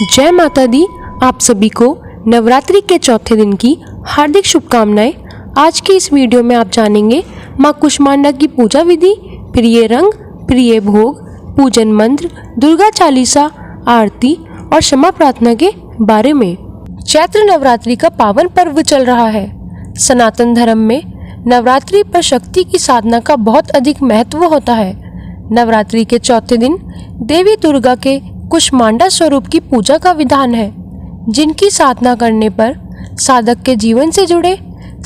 जय माता दी। आप सभी को नवरात्रि के चौथे दिन की हार्दिक शुभकामनाएं। आज की इस वीडियो में आप जानेंगे माँ कुष्मांडा की पूजा विधि, प्रिय रंग, प्रिय भोग, पूजन मंत्र, दुर्गा चालीसा, आरती और क्षमा प्रार्थना के बारे में। चैत्र नवरात्रि का पावन पर्व चल रहा है। सनातन धर्म में नवरात्रि पर शक्ति की साधना का बहुत अधिक महत्व होता है। नवरात्रि के चौथे दिन देवी दुर्गा के कुष्मांडा स्वरूप की पूजा का विधान है, जिनकी साधना करने पर साधक के जीवन से जुड़े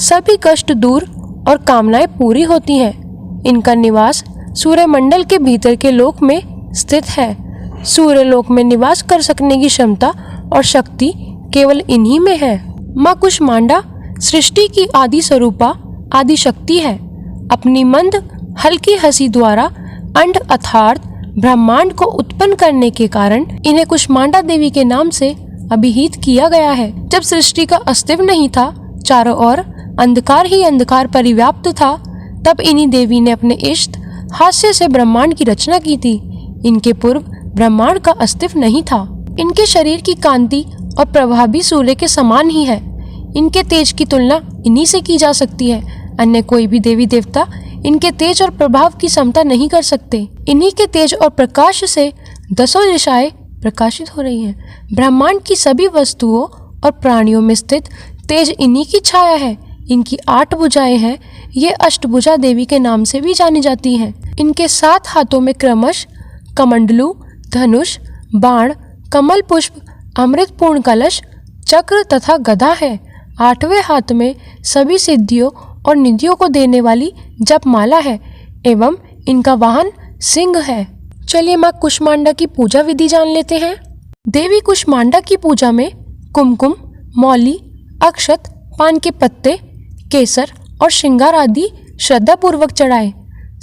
सभी कष्ट दूर और कामनाएं पूरी होती हैं। इनका निवास सूर्यमंडल के भीतर के लोक में स्थित है। सूर्यलोक में निवास कर सकने की क्षमता और शक्ति केवल इन्हीं में है। माँ कुष्मांडा सृष्टि की आदि स्वरूपा, आदि शक्ति है। अपनी मंद हल्की हंसी द्वारा अंड अर्थात ब्रह्मांड को उत्पन्न करने के कारण इन्हें कुष्मांडा देवी के नाम से अभिहित किया गया है। जब सृष्टि का अस्तित्व नहीं था, चारों ओर अंधकार ही अंधकार परिव्याप्त था, तब इन्हीं देवी ने अपने इष्ट हास्य से ब्रह्मांड की रचना की थी। इनके पूर्व ब्रह्मांड का अस्तित्व नहीं था। इनके शरीर की कांति और प्रभा भी सूर्य के समान ही है। इनके तेज की तुलना इन्हीं से की जा सकती है। अन्य कोई भी देवी देवता इनके तेज और प्रभाव की समता नहीं कर सकते। इन्हीं के तेज और प्रकाश से दसों दिशाएं प्रकाशित हो रही हैं। ब्रह्मांड की सभी वस्तुओं और प्राणियों में स्थित तेज इन्हीं की छाया है। इनकी 8 भुजाएं हैं। ये अष्टभुजा देवी के नाम से भी जानी जाती हैं। इनके 7 हाथों में क्रमश कमंडलू, धनुष, बाण, कमल पुष्प, अमृतपूर्ण कलश, चक्र तथा गदा है। 8वें हाथ में सभी सिद्धियों और निधियों को देने वाली जपमाला है एवं इनका वाहन सिंह है। चलिए माँ कुष्मांडा की पूजा विधि जान लेते हैं। देवी कुष्मांडा की पूजा में कुमकुम, मौली, अक्षत, पान के पत्ते, केसर और श्रृंगार आदि श्रद्धा पूर्वक चढ़ाए।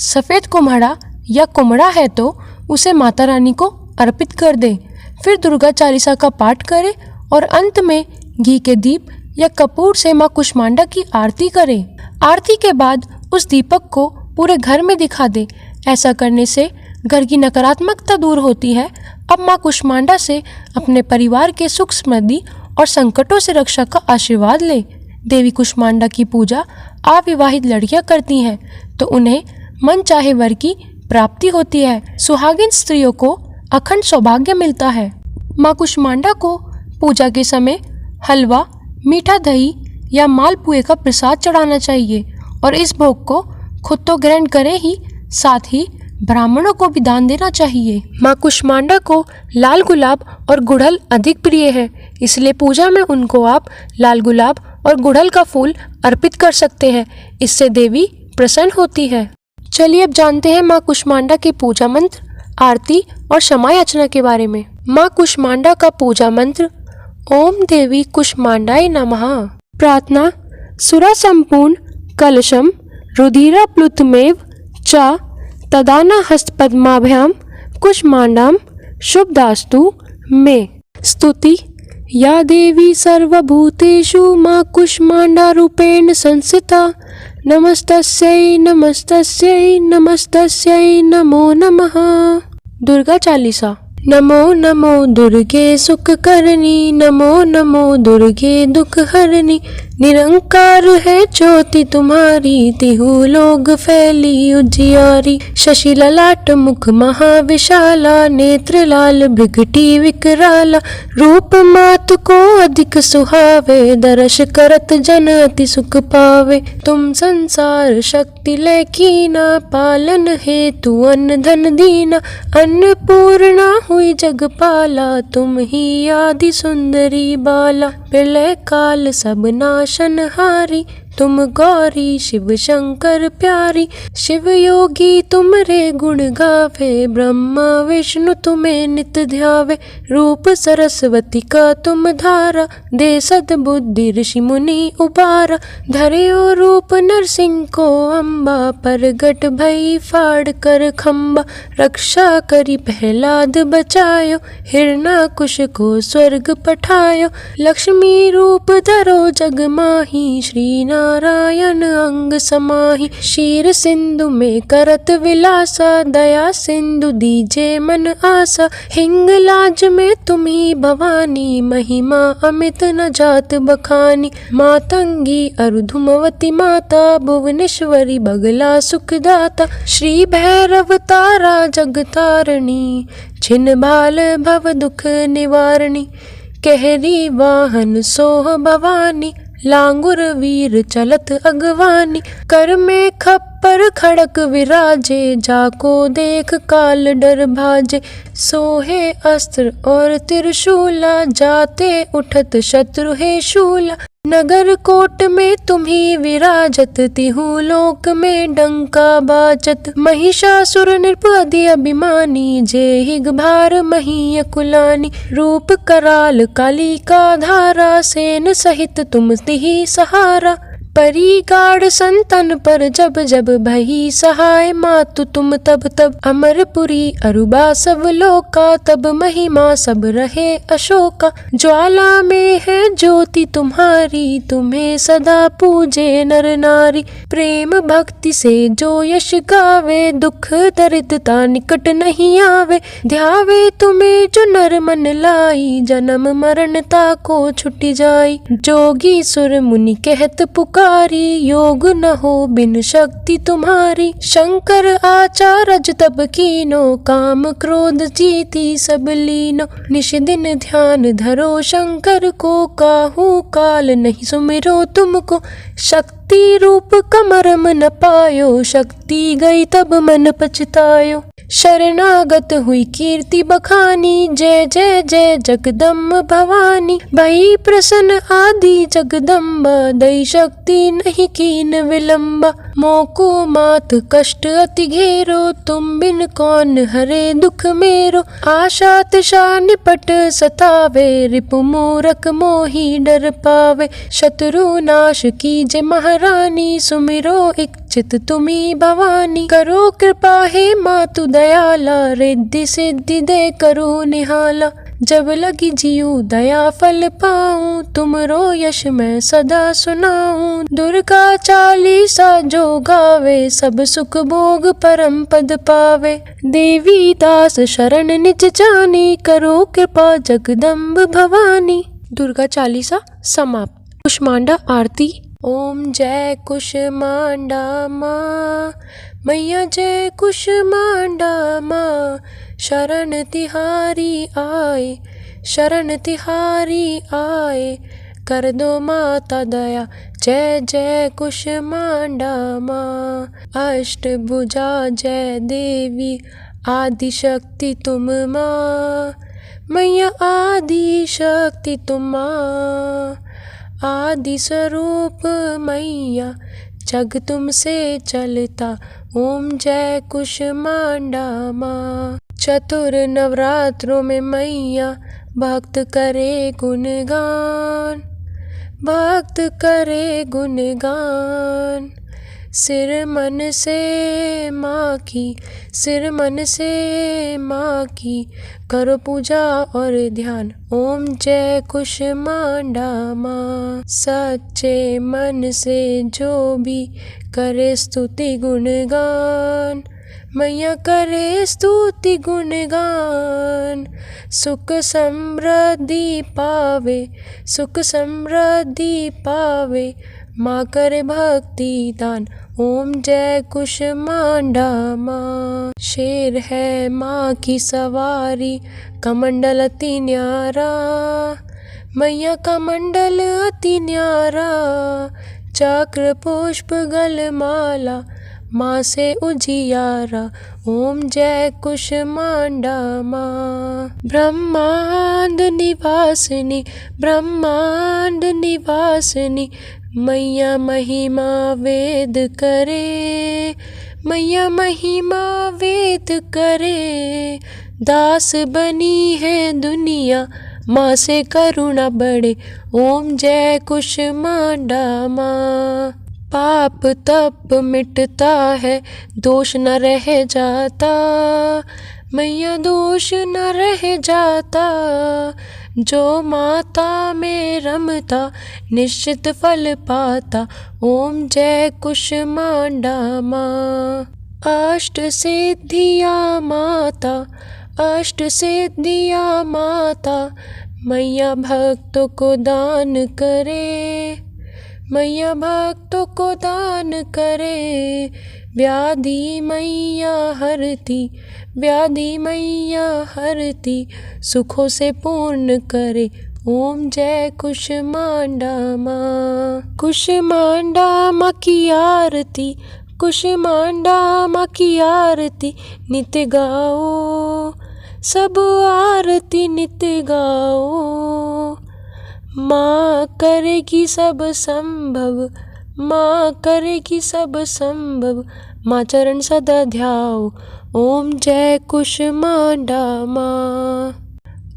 सफेद कुम्हड़ा या कुमड़ा है तो उसे माता रानी को अर्पित कर दे। फिर दुर्गा चालीसा का पाठ करें और अंत में घी के दीप या कपूर से माँ कुष्मांडा की आरती करें। आरती के बाद उस दीपक को पूरे घर में दिखा दे। ऐसा करने से घर की नकारात्मकता दूर होती है। अब माँ कुष्मांडा से अपने परिवार के सुख समृद्धि और संकटों से रक्षा का आशीर्वाद ले। देवी कुष्मांडा की पूजा अविवाहित लड़कियां करती हैं तो उन्हें मन चाहे वर की प्राप्ति होती है। सुहागिन स्त्रियों को अखंड सौभाग्य मिलता है। माँ कुष्मांडा को पूजा के समय हलवा, मीठा दही या मालपुए का प्रसाद चढ़ाना चाहिए और इस भोग को खुद तो ग्रहण करें ही, साथ ही ब्राह्मणों को भी दान देना चाहिए। माँ कुष्मांडा को लाल गुलाब और गुड़हल अधिक प्रिय है, इसलिए पूजा में उनको आप लाल गुलाब और गुड़हल का फूल अर्पित कर सकते हैं। इससे देवी प्रसन्न होती है। चलिए अब जानते हैं माँ कुष्मांडा के पूजा मंत्र, आरती और क्षमा याचना के बारे में। माँ कुष्मांडा का पूजा मंत्र: ओम देवी कुष्मांडाय नमः। प्रार्थना: सुरा संपूर्ण कलशम रुधिरा प्लुतमेव च तदाना हस्तपद्माभ्याम कुष्मांडाम शुभदास्तु मे। स्तुति: या देवी सर्वभूतेषु माँ कुष्मांडा रूपेण संस्थिता, नमस्तस्यै नमस्तस्यै नमस्तस्यै नमो नमः। दुर्गा चालीसा। नमो नमो दुर्गे सुख करनी, नमो नमो दुर्गे दुख हरनी। निरंकार है ज्योति तुम्हारी, तिहु लोग फैली उजियारी। शशि ललाट मुख महाविशाला, नेत्र लाल भृगटी विकराला। रूप मात को अधिक सुहावे, दर्श करत जन अति सुख पावे। तुम संसार शक्ति लैकीना, पालन हेतु अन्न धन दीना। अन्नपूर्णा हुई जगपाला, तुम ही आदि सुंदरी बाला। प्रलय काल सब नाशनहारी, तुम गौरी शिव शंकर प्यारी। शिव योगी तुमरे गुण गावे, ब्रह्मा विष्णु तुम्हें नित ध्यावे। रूप सरस्वती का तुम धारा, दे सद्बुद्धि ऋषि मुनि उबारा। धर्यो रूप नरसिंह को अम्बा, प्रगट भई फाड़ कर खम्बा। रक्षा करी प्रहलाद बचायो, हिरणाकुश को स्वर्ग पठायो। लक्ष्मी रूप धरो जग माही, श्री नारायण अंग समाहि। क्षीर सिंधु में करत विलासा, दया सिंधु दीजे मन आसा। हिंगलाज में तुम्ही भवानी, महिमा अमित न जात बखानी। मातंगी अरुधुमवती माता, भुवनेश्वरी बगला सुखदाता। श्री भैरव तारा जगतारणी, छिन बाल भव दुख निवारणी। कहरी वाहन सोह भवानी, लांगुर वीर चलत अगवानी। कर में खप्पर खड़क विराजे, जाको देख काल डर भाजे। सोहे अस्त्र और त्रिशूला, जाते उठत शत्रु है शूला। नगर कोट में तुम्ही विराजत, तिहु लोक में डंका बाजत। महिषासुर नृप अधि अभिमानी, जेहिग भार महीय कुलानी। रूप कराल कालिका धारा, सेन सहित तुम तिहि सहारा। परी गाढ़ संतन पर जब जब भई सहाय, मातु तुम तब तब। अमरपुरी अरुबा सब लोका, तब महिमा सब रहे अशोका। ज्वाला में है ज्योति तुम्हारी, तुम्हें सदा पूजे नर नारी। प्रेम भक्ति से जो यश गावे, दुख दरिद्रता निकट नहीं आवे। ध्यावे तुम्हें जो नर मन लाई, जन्म मरणता को छुटी जाई। जोगी सुर मुनि कहत पुकार, योग न हो बिन शक्ति तुम्हारी। शंकर आचारज तब कीनो, काम क्रोध जीती सब लीनो। निश दिन ध्यान धरो शंकर को, काहू काल नहीं सुमिरो तुमको। शक्ति रूप कमरम न पायो, शक्ति गई तब मन पछतायो। शरणागत हुई कीर्ति बखानी, जय जय जय जगदम्ब भवानी। भई प्रसन्न आदि जगदम्बा, दई शक्ति नहीं कीन विलंबा। मोको मात कष्ट अति घेरो, तुम बिन कौन हरे दुख मेरो। आशा तिशा निपट सतावे, रिपु मूरख मोही डर पावे। शत्रु नाश कीजे महारानी, सुमिरो इच्छित तुम्ही भवानी। करो कृपा हे मातु दयाला, रिद्धि सिद्धि दे करो निहाला। जब लगी जियू दया फल पाऊं, तुमरो यश मैं सदा सुनाऊं। दुर्गा चालीसा जो गावे, सब सुख भोग परम पद पावे। देवी दास शरण निज जानी, करो कृपा जगदम्ब भवानी। दुर्गा चालीसा समाप्त। कुष्मांडा आरती। ओम जय कुष्मांडा माँ, मैया जय कुष्मांडा माँ। शरण तिहारी आए, शरण तिहारी आए। कर दो माता दया, जय जय कुष्मांडा माँ। अष्टभुजा जय देवी, आदि शक्ति तुम माँ। मैया आदि शक्ति तुम माँ। आदि स्वरूप मैया, जग तुमसे चलता। ओम जय कुष्मांडा माँ। चतुर नवरात्रों में मैया, भक्त करे गुणगान, भक्त करे गुणगान। सिर मन से माँ की, सिर मन से माँ की, करो पूजा और ध्यान। ओम जय कुष्मांडा माँ। सच्चे मन से जो भी करे स्तुति गुणगान, मैया करे स्तुति गुणगान। सुख समृद्धि पावे, सुख समृद्धि पावे, माँ करे भक्ति दान। ओम जय कुष्मांडा माँ। शेर है माँ की सवारी, कमंडल अति न्यारा। मैया का मंडल अति न्यारा। चक्र पुष्प गलमाला, माँ से उजियारा। ओम जय कुष्मांडा माँ। ब्रह्मांड निवासिनी, ब्रह्मांड निवासिनी, मैया महिमा वेद करे, मैया महिमा वेद करे। दास बनी है दुनिया, माँ से करुणा बढ़े। ओम जय कुष्मांडा माँ। पाप तप मिटता है, दोष न रह जाता, मैया दोष न रह जाता। जो माता में रमता निश्चित फल पाता। ओम जय कुष्मांडा माँ। अष्ट सिद्धिया माता, अष्ट सिद्धिया माता, मैया भक्तों को दान करे, मैया भक्तों को दान करे। व्याधि मैया हरती, व्याधि मैया हरती, सुखों से पूर्ण करे। ओम जय कुष्मांडा माँ। कुष्मांडा माँ की आरती, कुष्मांडा माँ की आरती नित्य गाओ, सब आरती नित्य गाओ। माँ करेगी सब संभव, माँ करेगी सब संभव, माँ चरण सदा ध्याओ। ओम जय कुष्मांडा माँ।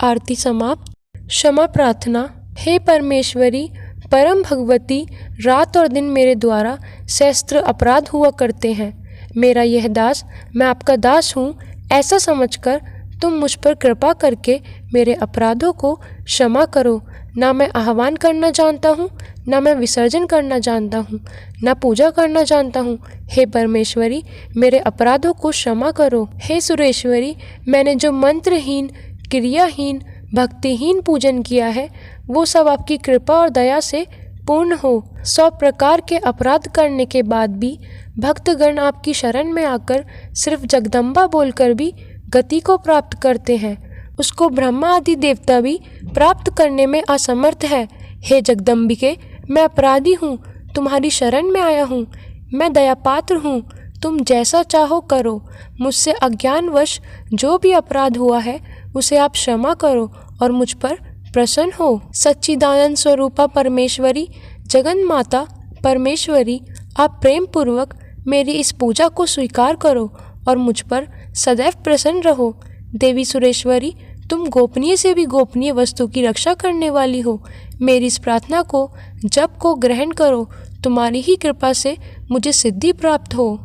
आरती समाप्त। क्षमा प्रार्थना। हे परमेश्वरी परम भगवती, रात और दिन मेरे द्वारा सहस्त्र अपराध हुआ करते हैं। मेरा यह दास, मैं आपका दास हूँ ऐसा समझकर तुम मुझ पर कृपा करके मेरे अपराधों को क्षमा करो। ना मैं आह्वान करना जानता हूँ, ना मैं विसर्जन करना जानता हूँ, ना पूजा करना जानता हूँ। हे परमेश्वरी मेरे अपराधों को क्षमा करो। हे सुरेश्वरी, मैंने जो मंत्रहीन, क्रियाहीन, भक्तिहीन पूजन किया है वो सब आपकी कृपा और दया से पूर्ण हो। 100 प्रकार के अपराध करने के बाद भी भक्तगण आपकी शरण में आकर सिर्फ जगदम्बा बोलकर भी गति को प्राप्त करते हैं, उसको ब्रह्मा आदि देवता भी प्राप्त करने में असमर्थ है। हे जगदम्बिके, मैं अपराधी हूँ, तुम्हारी शरण में आया हूँ, मैं दयापात्र हूँ, तुम जैसा चाहो करो। मुझसे अज्ञानवश जो भी अपराध हुआ है उसे आप क्षमा करो और मुझ पर प्रसन्न हो। सच्चिदानंद स्वरूपा परमेश्वरी, जगन माता परमेश्वरी, आप प्रेम पूर्वक मेरी इस पूजा को स्वीकार करो और मुझ पर सदैव प्रसन्न रहो। देवी सुरेश्वरी, तुम गोपनीय से भी गोपनीय वस्तु की रक्षा करने वाली हो। मेरी इस प्रार्थना को, जप को ग्रहण करो। तुम्हारी ही कृपा से मुझे सिद्धि प्राप्त हो।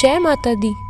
जय माता दी।